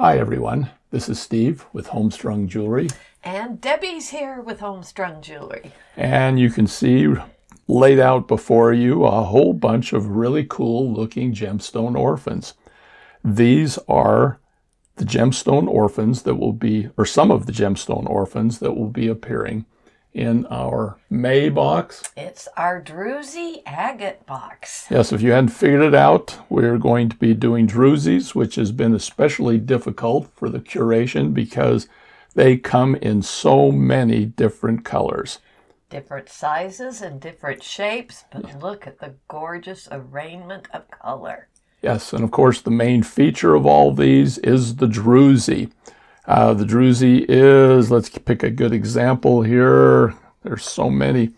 Hi everyone, this is Steve with HomeStrung Jewelry. And Debbie's here with HomeStrung Jewelry. And you can see laid out before you a whole bunch of really cool looking gemstone orphans. These are the gemstone orphans that will be, or some of the gemstone orphans that will be appearing in our May box. It's our Drwes agate box. Yes, if you hadn't figured it out, we're going to be doing Drwes, which has been especially difficult for the curation because they come in so many different colors. Different sizes and different shapes, but look at the gorgeous arrangement of color. Yes, and of course the main feature of all these is the Drwes. The Drwes is, let's pick a good example here. There's so many.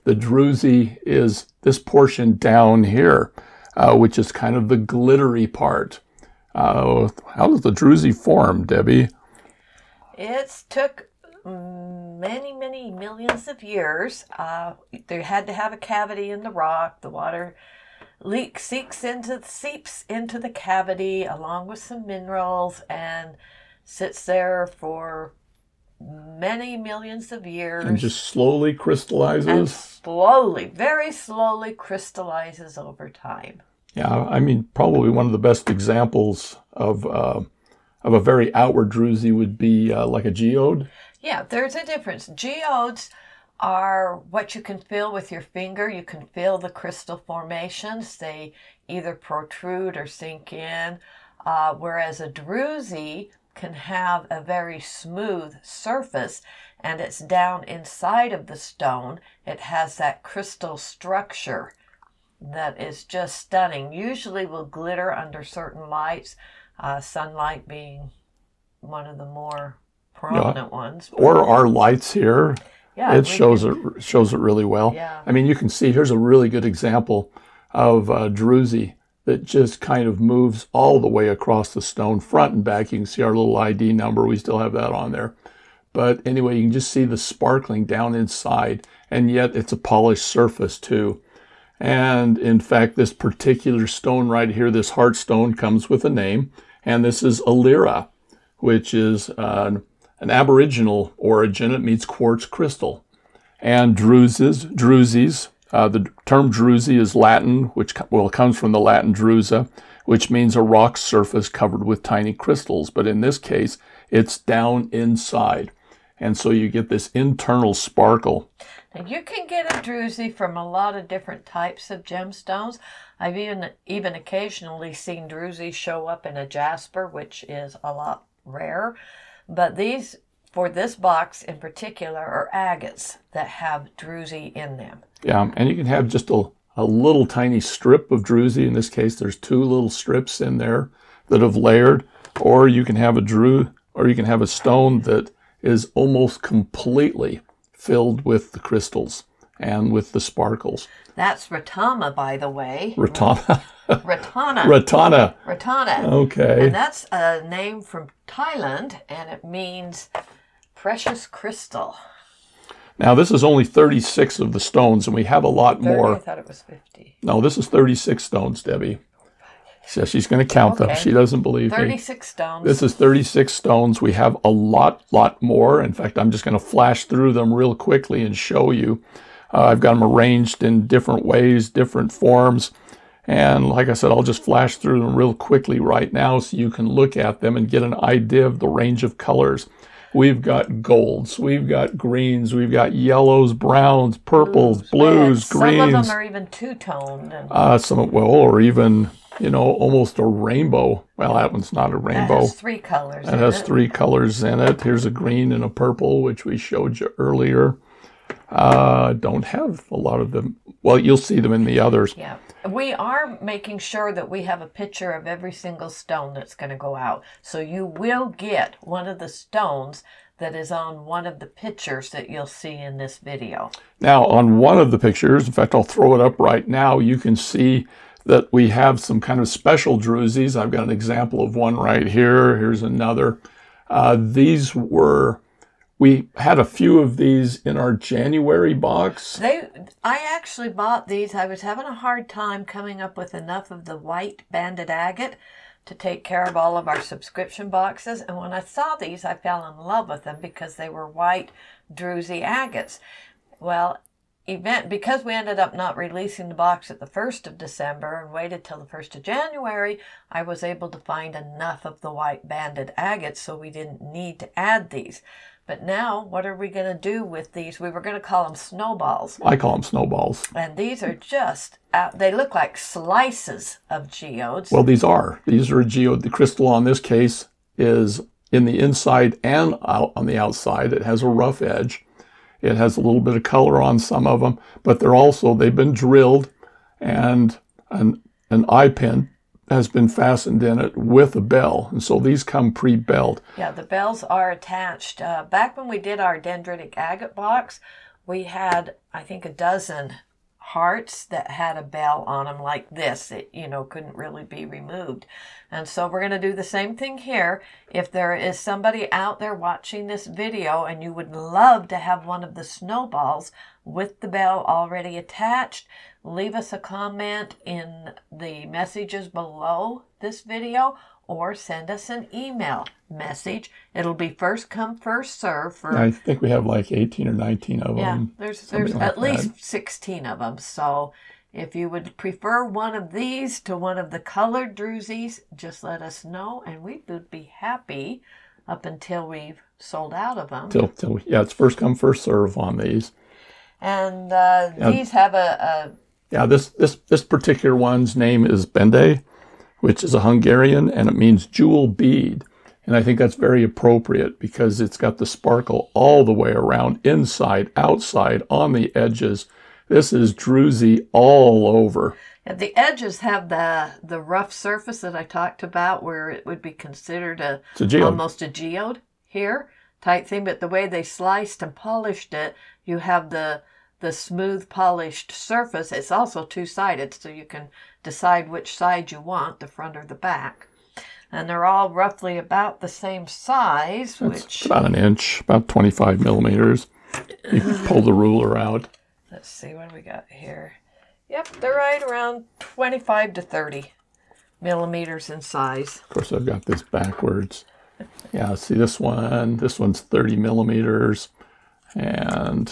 The Drwes is this portion down here, which is kind of the glittery part. How does the Drwes form, Debbie? It's took many millions of years. They had to have a cavity in the rock. The water seeps into the cavity along with some minerals and sits there for many millions of years. And just slowly crystallizes? And slowly, very slowly crystallizes over time. Yeah, I mean, probably one of the best examples of a very outward Drwes would be like a geode. Yeah, there's a difference. Geodes are what you can feel with your finger. You can feel the crystal formations. They either protrude or sink in, whereas a Drwes can have a very smooth surface, and it's down inside of the stone. It has that crystal structure that is just stunning. Usually will glitter under certain lights, sunlight being one of the more prominent ones. Or our lights here. Yeah, it shows it really well. Yeah. I mean, you can see here's a really good example of Drwes that just kind of moves all the way across the stone, front and back. You can see our little ID number. We still have that on there. But anyway, you can just see the sparkling down inside, and yet it's a polished surface too. And in fact, this particular stone right here, this heart stone, comes with a name, and this is Asteria, which is an Aboriginal origin. It means quartz crystal. And Drwes, the term Drwes is Latin, which comes from the Latin Drwes, which means a rock surface covered with tiny crystals. But in this case, it's down inside. And so you get this internal sparkle. And you can get a Drwes from a lot of different types of gemstones. I've even occasionally seen Drwes show up in a jasper, which is a lot rare. But these, for this box in particular, are agates that have Drwes in them. Yeah, and you can have just a little tiny strip of Drwes. In this case, there's two little strips in there that have layered. Or you can have a stone that is almost completely filled with the crystals and with the sparkles. That's Rama, by the way. Ratana. Ratana. Okay. And that's a name from Thailand, and it means precious crystal. Now, this is only 36 of the stones, and we have a lot 30, more. I thought it was 50. No, this is 36 stones, Debbie. So she's going to count them. She doesn't believe 36 stones. This is 36 stones. We have a lot more. In fact, I'm just going to flash through them real quickly and show you. I've got them arranged in different ways, different forms. And like I said, I'll just flash through them real quickly right now so you can look at them and get an idea of the range of colors. We've got golds, we've got greens, we've got yellows, browns, purples, blues, greens. Some of them are even two-toned. Or even, almost a rainbow. Well, that one's not a rainbow. That has three colors in it. It has three colors in it. Here's a green and a purple, which we showed you earlier. Don't have a lot of them. Well, you'll see them in the others. Yeah. We are making sure that we have a picture of every single stone that's going to go out. So you will get one of the stones that is on one of the pictures that you'll see in this video. Now, on one of the pictures, in fact, I'll throw it up right now, you can see that we have some kind of special Drwes. I've got an example of one right here. Here's another. We had a few of these in our January box. I actually bought these. I was having a hard time coming up with enough of the white banded agate to take care of all of our subscription boxes. And when I saw these, I fell in love with them because they were white Drwes agates. Well, because we ended up not releasing the box at the 1st of December and waited till the 1st of January, I was able to find enough of the white banded agates so we didn't need to add these. But now, what are we going to do with these? We were going to call them snowballs. I call them snowballs. And these are just, they look like slices of geodes. Well, these are a geode. The crystal on this case is in the inside and out on the outside. It has a rough edge. It has a little bit of color on some of them, but they've been drilled, and an eye pin has been fastened in it with a bell. And so these come pre-belled. Yeah, the bells are attached. Back when we did our dendritic agate box, we had, I think, a dozen hearts that had a bell on them like this. It, couldn't really be removed. And so we're going to do the same thing here. If there is somebody out there watching this video and you would love to have one of the snowballs with the bell already attached, leave us a comment in the messages below this video or send us an email message. It'll be first come, first serve. I think we have like 18 or 19 of them. Yeah, there's at least 16 of them. So if you would prefer one of these to one of the colored Drwes, just let us know, and we would be happy up until we've sold out of them. It's first come, first serve on these. And these have a this particular one's name is Bendy, which is a Hungarian, and it means jewel bead. And I think that's very appropriate because it's got the sparkle all the way around, inside, outside, on the edges. This is Drwes all over. And the edges have the rough surface that I talked about, where it would be considered almost a geode here type thing. But the way they sliced and polished it, you have the smooth polished surface. It's also two-sided, so you can decide which side you want, the front or the back. And they're all roughly about the same size. It's about an inch, about 25 millimeters. You can pull the ruler out. Let's see, what do we got here? Yep, they're right around 25 to 30 millimeters in size. Of course, I've got this backwards. Yeah, see this one's 30 millimeters. And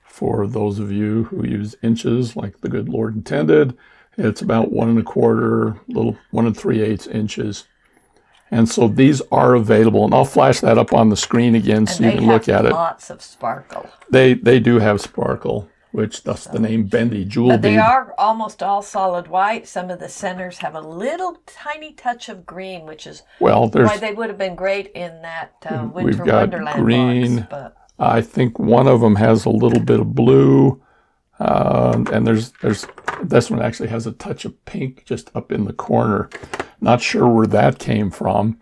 for those of you who use inches like the good Lord intended, it's about 1 1/4, 1 3/8 inches. And so these are available, and I'll flash that up on the screen again so you can look at it. Lots of sparkle. They do have sparkle, which thus the name Bendy Jewel. But they are almost all solid white. Some of the centers have a little tiny touch of green, which is why they would have been great in that Winter Wonderland green. box. But I think one of them has a little bit of blue, and there's this one actually has a touch of pink just up in the corner. Not sure where that came from.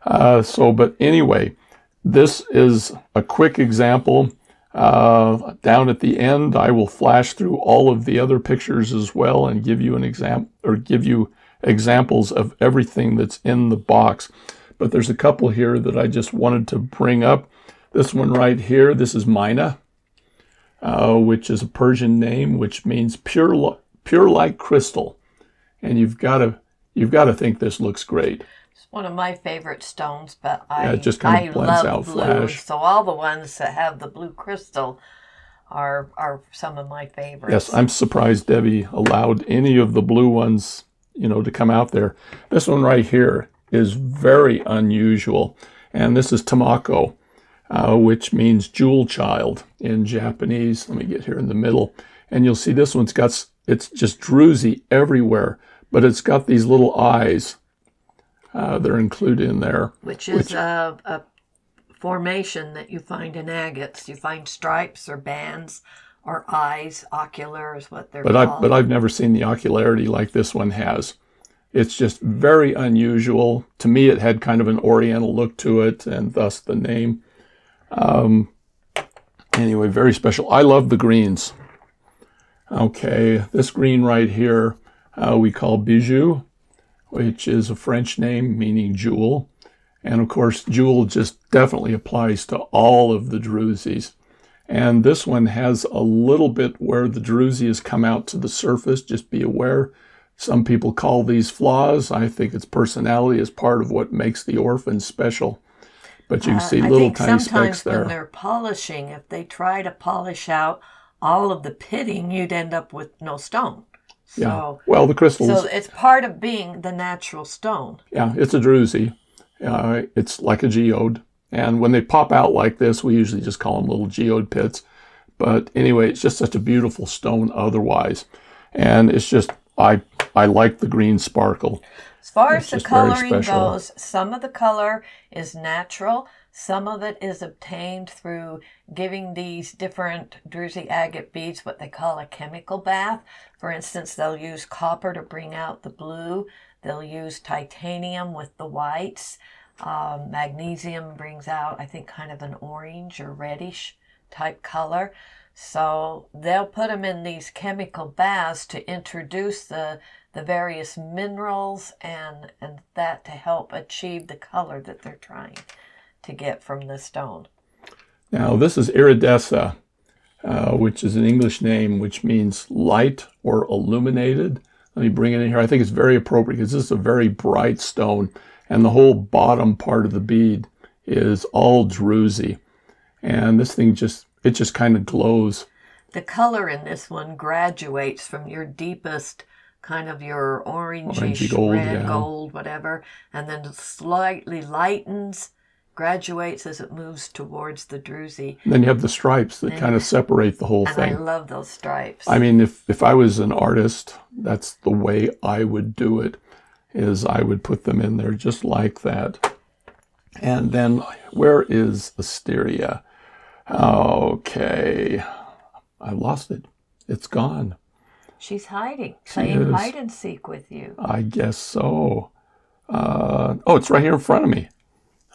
But anyway, this is a quick example. Down at the end, I will flash through all of the other pictures as well and give you an example, or give you examples of everything that's in the box. But there's a couple here that I just wanted to bring up. This one right here, this is Mina, which is a Persian name, which means pure like crystal. And you've got to think this looks great. It's one of my favorite stones, but it just kind of blends out blue, flash. so all the ones that have the blue crystal are some of my favorites. Yes, I'm surprised Debby allowed any of the blue ones, to come out there. This one right here is very unusual, and this is Tamako, which means jewel child in Japanese. Let me get here in the middle, and you'll see this one's got, it's just Drwes everywhere, but it's got these little eyes. They're included in there. Which is a formation that you find in agates. You find stripes or bands or eyes. Ocular is what they're called. But I've never seen the ocularity like this one has. It's just very unusual. To me, it had kind of an oriental look to it, and thus the name. Anyway, very special. I love the greens. Okay, this green right here we call bijou, which is a French name meaning jewel. And of course, jewel just definitely applies to all of the Drwes. And this one has a little bit where the Drwes has come out to the surface. Just be aware, Some people call these flaws. I think its personality is part of what makes the orphans special. But you can see little tiny specks there. When they're polishing, if they try to polish out all of the pitting, you'd end up with no stone. So, yeah. Well, the crystals. So it's part of being the natural stone. Yeah, it's a Drwes. It's like a geode. And when they pop out like this, we usually just call them little geode pits. But anyway, it's just such a beautiful stone otherwise. And it's just, I like the green sparkle. As far as the coloring goes, some of the color is natural. Some of it is obtained through giving these different Drwes agate beads what they call a chemical bath. For instance, they'll use copper to bring out the blue. They'll use titanium with the whites. Magnesium brings out, I think, kind of an orange or reddish type color. So they'll put them in these chemical baths to introduce the various minerals and that to help achieve the color that they're trying to get from the stone. Now this is Iridessa, which is an English name which means light or illuminated. Let me bring it in here. I think it's very appropriate because this is a very bright stone and the whole bottom part of the bead is all Drwes. And this thing just kind of glows. The color in this one graduates from your deepest kind of your orangey gold, red, gold, whatever, and then slightly lightens, graduates as it moves towards the Drwes. Then you have the stripes that kind of separate the whole thing. I love those stripes. I mean, if I was an artist, that's the way I would do it, is I would put them in there just like that. And then where is Asteria? Okay, I lost it. It's gone. She's hiding, playing hide and seek with you. I guess so. Oh, it's right here in front of me.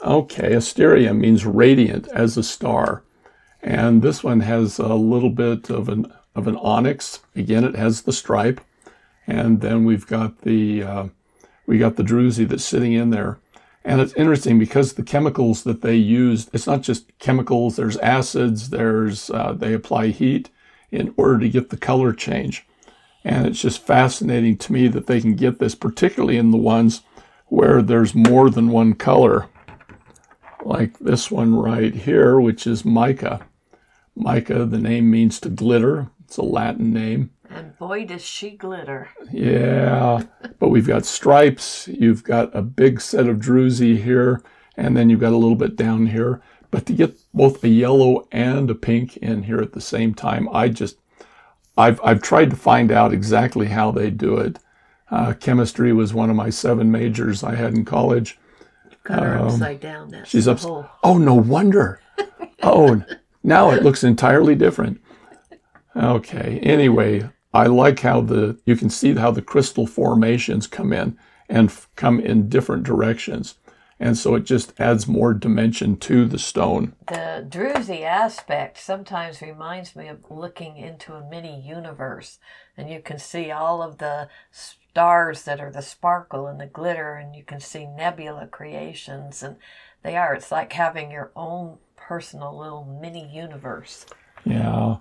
Okay, Asteria means radiant as a star. And this one has a little bit of an onyx. Again, it has the stripe. And then we've got the Drwes that's sitting in there. And it's interesting because the chemicals that they use, it's not just chemicals, there's acids, they apply heat in order to get the color change. And it's just fascinating to me that they can get this, particularly in the ones where there's more than one color. Like this one right here, which is mica. Mica, the name means to glitter. It's a Latin name. And boy, does she glitter. Yeah, but we've got stripes. You've got a big set of Drwes here, and then you've got a little bit down here. But to get both a yellow and a pink in here at the same time, I've tried to find out exactly how they do it. Chemistry was one of my 7 majors I had in college. Got her upside down. That's she's upside. Oh, no wonder. Oh, now it looks entirely different. Okay. Anyway, I like how you can see how the crystal formations come in and come in different directions. And so it just adds more dimension to the stone. The Drwes aspect sometimes reminds me of looking into a mini universe. And you can see all of the stars that are the sparkle and the glitter, and you can see nebula creations. And it's like having your own personal little mini universe. Yeah.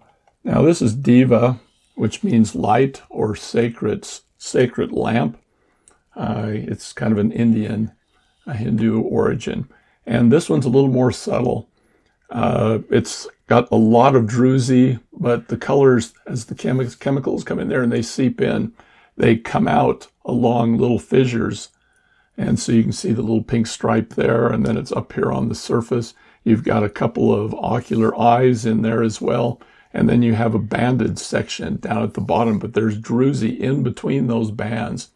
Now this is Diva, which means light or sacred lamp. It's kind of an Indian, a Hindu origin. And this one's a little more subtle. It's got a lot of Drwes, but the colors, as the chemicals come in there and they seep in, they come out along little fissures. And so you can see the little pink stripe there, and then it's up here on the surface. You've got a couple of ocular eyes in there as well. And then you have a banded section down at the bottom, but there's Drwes in between those bands.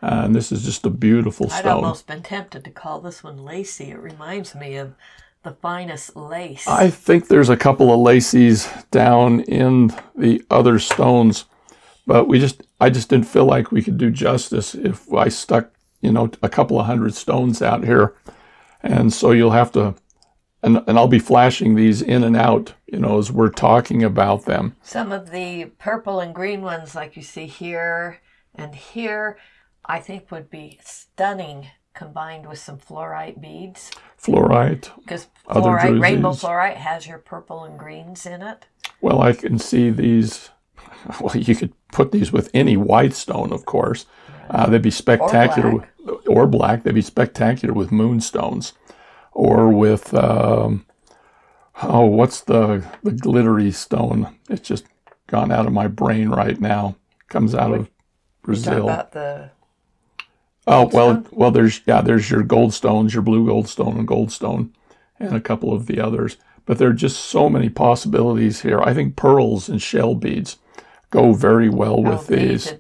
And this is just a beautiful stone. I'd almost been tempted to call this one lacy. It reminds me of the finest lace. I think there's a couple of lacies down in the other stones, but I just didn't feel like we could do justice if I stuck, a couple of 100 stones out here. And so you'll have to, and I'll be flashing these in and out, as we're talking about them. Some of the purple and green ones, like you see here and here, I think would be stunning combined with some fluorite beads. Fluorite. Because fluorite, rainbow fluorite has your purple and greens in it. Well, I can see these well, you could put these with any white stone, of course. They'd be spectacular, or black. They'd be spectacular with moonstones, or with what's the glittery stone? It's just gone out of my brain right now. Comes out of Brazil. You talk about the well, there's your goldstones, your blue goldstone and goldstone, and a couple of the others. But there are just so many possibilities here. I think pearls and shell beads go very well with these.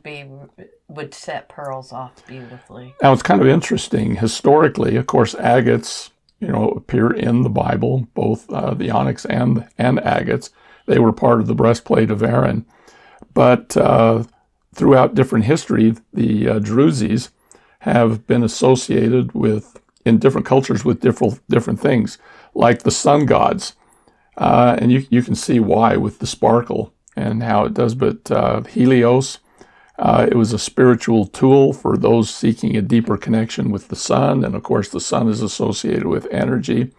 Would set pearls off beautifully. Now, it's kind of interesting. Historically, of course, agates, appear in the Bible, both the onyx and agates. They were part of the breastplate of Aaron. But throughout different history, the Druzes have been associated with, in different cultures, with different things, like the sun gods. And you can see why with the sparkle and how it does. But Helios, it was a spiritual tool for those seeking a deeper connection with the sun. And of course, the sun is associated with energy.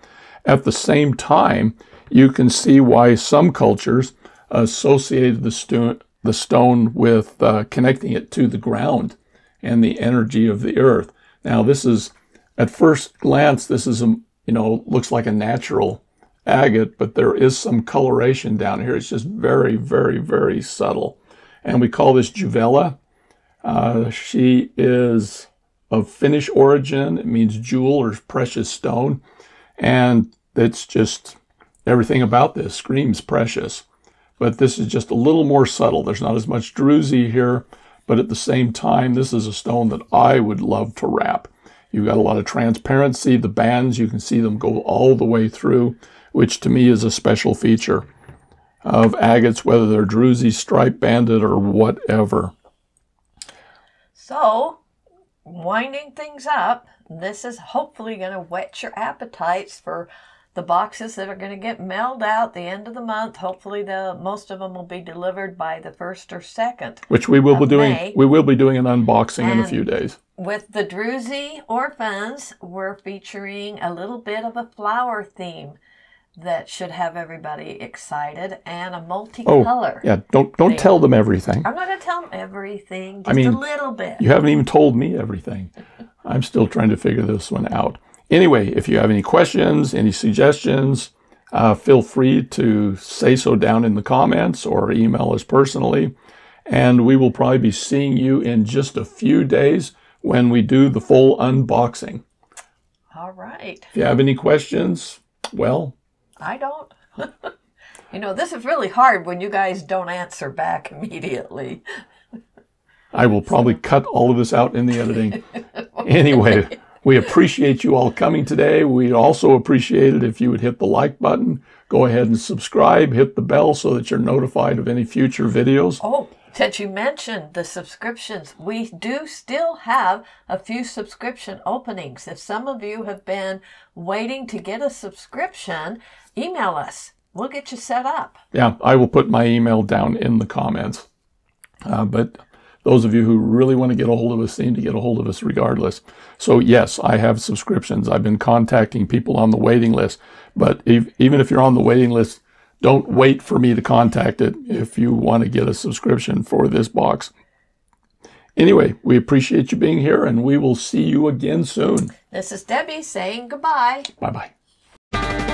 At the same time, you can see why some cultures associated the stone with connecting it to the ground and the energy of the earth. Now, this is, at first glance, this is looks like a natural agate, but there is some coloration down here. It's just very, very, very subtle. And we call this Juvel. She is of Finnish origin. It means jewel or precious stone. And it's just, everything about this screams precious. But this is just a little more subtle. There's not as much druzy here, but at the same time, this is a stone that I would love to wrap. You've got a lot of transparency. The bands, you can see them go all the way through, which to me is a special feature of agates, whether they're druzy, stripe banded, or whatever. So, winding things up, this is hopefully going to whet your appetites for the boxes that are going to get mailed out the end of the month. Hopefully, most of them will be delivered by the 1st or 2nd. Which we will be doing. May. We will be doing an unboxing in a few days. With the Drezi Orphans, we're featuring a little bit of a flower theme that should have everybody excited, and a multicolor. Yeah, don't tell them everything. I'm not going to tell them everything, just a little bit. You haven't even told me everything. I'm still trying to figure this one out. Anyway, if you have any questions, any suggestions, feel free to say so down in the comments or email us personally. And we will probably be seeing you in just a few days when we do the full unboxing. All right. If you have any questions, well, I don't. This is really hard when you guys don't answer back immediately. I will probably cut all of this out in the editing. Anyway, we appreciate you all coming today. We'd also appreciate it if you would hit the like button, go ahead and subscribe, hit the bell so that you're notified of any future videos. Oh, since you mentioned the subscriptions, we do still have a few subscription openings. If some of you have been waiting to get a subscription, email us. We'll get you set up. Yeah, I will put my email down in the comments. But those of you who really want to get a hold of us seem to get a hold of us regardless. So yes, I have subscriptions. I've been contacting people on the waiting list. But even if you're on the waiting list, don't wait for me to contact it if you want to get a subscription for this box. Anyway, we appreciate you being here, and we will see you again soon. This is Debbie saying goodbye. Bye-bye.